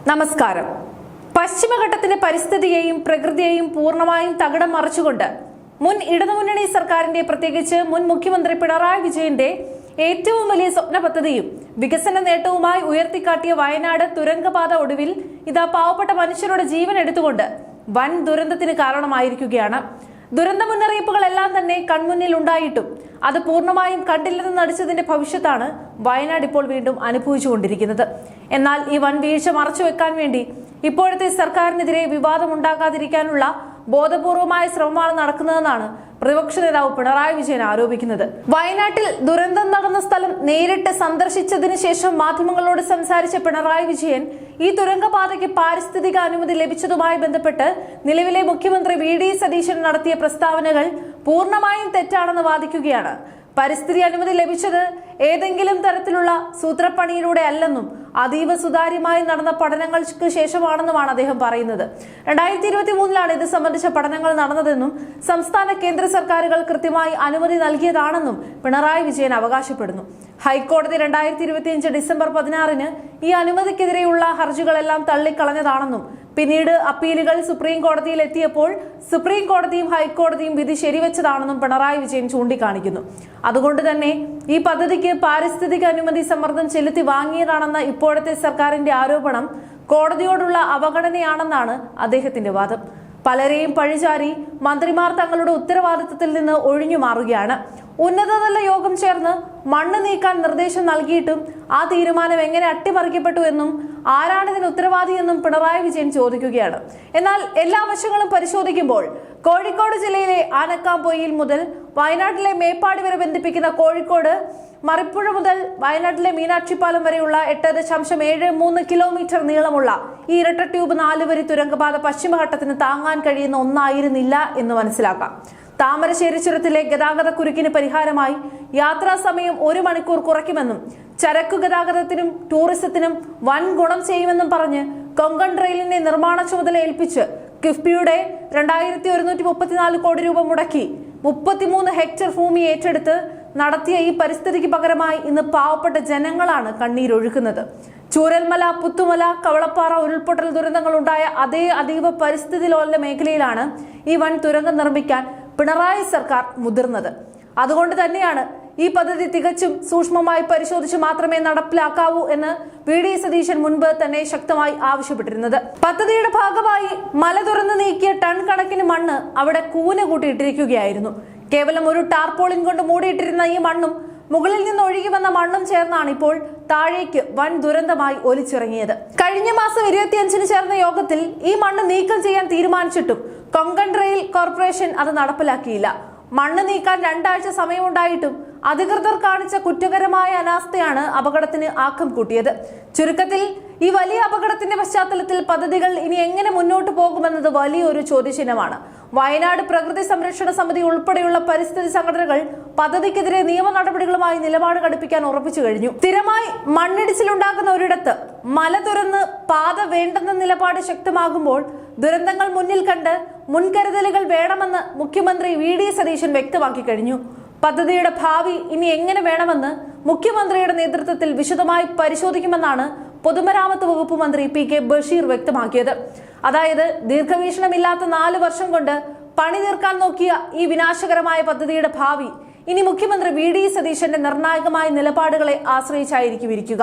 നമസ്കാരം. പശ്ചിമഘട്ടത്തിന്റെ പരിസ്ഥിതിയെയും പ്രകൃതിയെയും പൂർണ്ണമായും തകിടം മറിച്ചുകൊണ്ട് മുൻ ഇടതുമുന്നണി സർക്കാരിന്റെ, പ്രത്യേകിച്ച് മുൻ മുഖ്യമന്ത്രി പിണറായി വിജയന്റെ ഏറ്റവും വലിയ സ്വപ്ന പദ്ധതിയും വികസന നേട്ടവുമായി ഉയർത്തിക്കാട്ടിയ വയനാട് തുരങ്കപാത ഒടുവിൽ ഇതാ പാവപ്പെട്ട മനുഷ്യരുടെ ജീവൻ എടുത്തുകൊണ്ട് വൻ ദുരന്തത്തിന് കാരണമായിരിക്കുകയാണ്. ദുരന്ത മുന്നറിയിപ്പുകളെല്ലാം തന്നെ കൺമുന്നിൽ ഉണ്ടായിട്ടും അത് പൂർണ്ണമായും കണ്ടില്ലെന്ന് നടിച്ചതിന്റെ ഭവിഷ്യത്താണ് വയനാട് ഇപ്പോൾ വീണ്ടും അനുഭവിച്ചുകൊണ്ടിരിക്കുന്നത്. എന്നാൽ ഈ വൻ വീഴ്ച മറച്ചുവെക്കാൻ വേണ്ടി ഇപ്പോഴത്തെ സർക്കാരിനെതിരെ വിവാദം ഉണ്ടാകാതിരിക്കാനുള്ള ബോധപൂർവമായ ശ്രമമാണ് നടക്കുന്നതെന്നാണ് പ്രതിപക്ഷ നേതാവ് പിണറായി വിജയൻ ആരോപിക്കുന്നത്. വയനാട്ടിൽ ദുരന്തം നടന്ന സ്ഥലം നേരിട്ട് സന്ദർശിച്ചതിന് ശേഷം മാധ്യമങ്ങളോട് സംസാരിച്ച പിണറായി വിജയൻ ഈ തുരങ്കപാതയ്ക്ക് പാരിസ്ഥിതിക അനുമതി ലഭിച്ചതുമായി ബന്ധപ്പെട്ട് നിലവിലെ മുഖ്യമന്ത്രി വി.ഡി. സതീശൻ നടത്തിയ പ്രസ്താവനകൾ പൂർണ്ണമായും തെറ്റാണെന്ന് വാദിക്കുകയാണ്. പരിസ്ഥിതി അനുമതി ലഭിച്ചത് ഏതെങ്കിലും തരത്തിലുള്ള സൂത്രപ്പണിയിലൂടെ അല്ലെന്നും അതീവ സുതാര്യമായി നടന്ന പഠനങ്ങൾക്ക് ശേഷമാണെന്നുമാണ് അദ്ദേഹം പറയുന്നത്. 2023 ഇത് സംബന്ധിച്ച പഠനങ്ങൾ നടന്നതെന്നും സംസ്ഥാന കേന്ദ്ര സർക്കാരുകൾ കൃത്യമായി അനുമതി നൽകിയതാണെന്നും പിണറായി വിജയൻ അവകാശപ്പെടുന്നു. ഹൈക്കോടതി 2025 ഡിസംബർ 16 ഈ അനുമതിക്കെതിരെയുള്ള ഹർജികളെല്ലാം തള്ളിക്കളഞ്ഞതാണെന്നും പിന്നീട് അപ്പീലുകൾ സുപ്രീം കോടതിയിൽ എത്തിയപ്പോൾ സുപ്രീം കോടതിയും ഹൈക്കോടതിയും വിധി ശരിവെച്ചതാണെന്നും പിണറായി വിജയൻ ചൂണ്ടിക്കാണിക്കുന്നു. അതുകൊണ്ട് തന്നെ ഈ പദ്ധതിക്ക് പാരിസ്ഥിതിക അനുമതി സമ്മർദ്ദം ചെലുത്തി വാങ്ങിയതാണെന്ന ഇപ്പോഴത്തെ സർക്കാരിന്റെ ആരോപണം കോടതിയോടുള്ള അവഗണനയാണെന്നാണ് അദ്ദേഹത്തിന്റെ വാദം. പലരെയും പഴിചാരി മന്ത്രിമാർ തങ്ങളുടെ ഉത്തരവാദിത്തത്തിൽ നിന്ന് ഒഴിഞ്ഞു മാറുകയാണ്. ഉന്നതതല യോഗം ചേർന്ന് മണ്ണ് നീക്കാൻ നിർദ്ദേശം നൽകിയിട്ടും ആ തീരുമാനം എങ്ങനെ അട്ടിമറിക്കപ്പെട്ടു എന്നും ആരാണിതിന് ഉത്തരവാദിയെന്നും പിണറായി വിജയൻ ചോദിക്കുകയാണ്. എന്നാൽ എല്ലാ വശങ്ങളും പരിശോധിക്കുമ്പോൾ കോഴിക്കോട് ജില്ലയിലെ ആനക്കാംപൊയിൽ മുതൽ വയനാട്ടിലെ മേപ്പാടി വരെ ബന്ധിപ്പിക്കുന്ന കോഴിക്കോട് മറിപ്പുഴ മുതൽ വയനാട്ടിലെ മീനാക്ഷിപ്പാലം വരെയുള്ള 8.73 കിലോമീറ്റർ നീളമുള്ള ഈ ഇരട്ട ട്യൂബ് 4 വരി തുരങ്കപാത പശ്ചിമഘട്ടത്തിന് താങ്ങാൻ കഴിയുന്ന ഒന്നായിരുന്നില്ല എന്ന് മനസ്സിലാക്കാം. താമരശ്ശേരി ചുരത്തിലെ ഗതാഗത കുരുക്കിന് പരിഹാരമായി യാത്രാ സമയം 1 മണിക്കൂർ കുറയ്ക്കുമെന്നും ചരക്കു ഗതാഗതത്തിനും ടൂറിസത്തിനും വൻ ഗുണം ചെയ്യുമെന്നും പറഞ്ഞ് കൊങ്കൺ റെയിലിന്റെ നിർമ്മാണ ചുമതല ഏൽപ്പിച്ച് കിഫ്ബിയുടെ 2134 കോടി രൂപ മുടക്കി 33 ഹെക്ടർ ഭൂമി ഏറ്റെടുത്ത് നടത്തിയ ഈ പരിസ്ഥിതിക്ക് പകരമായി ഇന്ന് പാവപ്പെട്ട ജനങ്ങളാണ് കണ്ണീരൊഴുക്കുന്നത്. ചൂരൽമല, പുത്തുമല, കവളപ്പാറ ഉരുൾപൊട്ടൽ ദുരന്തങ്ങൾ ഉണ്ടായ അതേ അതീവ പരിസ്ഥിതി ലോല മേഖലയിലാണ് ഈ വൻ തുരങ്കം നിർമ്മിക്കാൻ പിണറായി സർക്കാർ മുതിർന്നത്. അതുകൊണ്ട് തന്നെയാണ് ഈ പദ്ധതി തികച്ചും സൂക്ഷ്മമായി പരിശോധിച്ച് മാത്രമേ നടപ്പിലാക്കാവൂ എന്ന് വി.ഡി. സതീശൻ മുൻപ് തന്നെ ശക്തമായി ആവശ്യപ്പെട്ടിരുന്നത്. പദ്ധതിയുടെ ഭാഗമായി മല തുറന്നു നീക്കിയ ടൺ കണക്കിന് മണ്ണ് അവിടെ കൂന കൂട്ടിയിട്ടിരിക്കുകയായിരുന്നു. കേവലം ഒരു ടാർപോളിൻ കൊണ്ട് മൂടിയിട്ടിരുന്ന ഈ മണ്ണും മുകളിൽ നിന്ന് ഒഴുകി വന്ന മണ്ണും ചേർന്നാണ് ഇപ്പോൾ താഴേക്ക് വൻ ദുരന്തമായി ഒലിച്ചിറങ്ങിയത്. കഴിഞ്ഞ മാസം 25 ചേർന്ന യോഗത്തിൽ ഈ മണ്ണ് നീക്കം ചെയ്യാൻ തീരുമാനിച്ചിട്ടും കൊങ്കൺ റെയിൽ കോർപ്പറേഷൻ അത് നടപ്പിലാക്കിയില്ല. മണ്ണ് നീക്കാൻ 2 ആഴ്ച സമയമുണ്ടായിട്ടും അധികൃതർ കാണിച്ച കുറ്റകരമായ അനാസ്ഥയാണ് അപകടത്തിന് ആക്കം കൂട്ടിയത്. ചുരുക്കത്തിൽ ഈ വലിയ അപകടത്തിന്റെ പശ്ചാത്തലത്തിൽ പദ്ധതികൾ ഇനി എങ്ങനെ മുന്നോട്ട് പോകുമെന്നത് വലിയൊരു ചോദ്യചിഹ്നമാണ്. വയനാട് പ്രകൃതി സംരക്ഷണ സമിതി ഉൾപ്പെടെയുള്ള പരിസ്ഥിതി സംഘടനകൾ പദ്ധതിക്കെതിരെ നിയമ നടപടികളുമായി നിലപാട് ഘടിപ്പിക്കാൻ ഉറപ്പിച്ചു കഴിഞ്ഞു. സ്ഥിരമായി മണ്ണിടിച്ചിലുണ്ടാകുന്ന ഒരിടത്ത് മല തുറന്ന് പാത വേണ്ടെന്ന നിലപാട് ശക്തമാകുമ്പോൾ ദുരന്തങ്ങൾ മുന്നിൽ കണ്ട് മുൻകരുതലുകൾ വേണമെന്ന് മുഖ്യമന്ത്രി വി.ഡി. സതീശൻ വ്യക്തമാക്കി കഴിഞ്ഞു. പദ്ധതിയുടെ ഭാവി ഇനി എങ്ങനെ വേണമെന്ന് മുഖ്യമന്ത്രിയുടെ നേതൃത്വത്തിൽ വിശദമായി പരിശോധിക്കുമെന്നാണ് പൊതുമരാമത്ത് വകുപ്പ് മന്ത്രി പി.കെ. ബഷീർ വ്യക്തമാക്കിയത്. അതായത് ദീർഘവീക്ഷണമില്ലാത്ത 4 വർഷം കൊണ്ട് പണി തീർക്കാൻ നോക്കിയ ഈ വിനാശകരമായ പദ്ധതിയുടെ ഭാവി ഇനി മുഖ്യമന്ത്രി വി.ഡി. സതീശന്റെ നിർണായകമായ നിലപാടുകളെ ആശ്രയിച്ചായിരിക്കും ഇരിക്കുക.